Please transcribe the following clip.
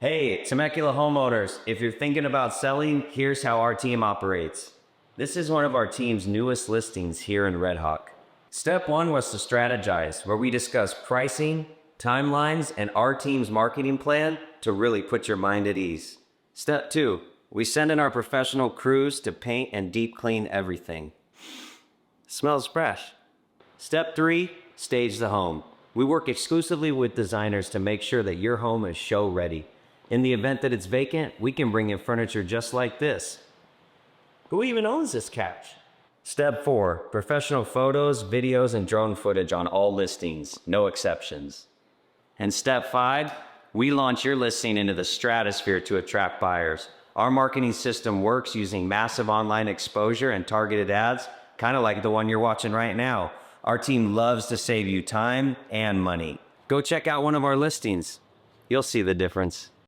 Hey, Temecula homeowners, if you're thinking about selling, here's how our team operates. This is one of our team's newest listings here in Redhawk. Step one was to strategize, where we discuss pricing, timelines, and our team's marketing plan to really put your mind at ease. Step two, we send in our professional crews to paint and deep clean everything. Smells fresh. Step three, stage the home. We work exclusively with designers to make sure that your home is show ready. In the event that it's vacant, we can bring in furniture just like this. Who even owns this couch? Step four, professional photos, videos, and drone footage on all listings, no exceptions. And step five, we launch your listing into the stratosphere to attract buyers. Our marketing system works using massive online exposure and targeted ads, kind of like the one you're watching right now. Our team loves to save you time and money. Go check out one of our listings. You'll see the difference.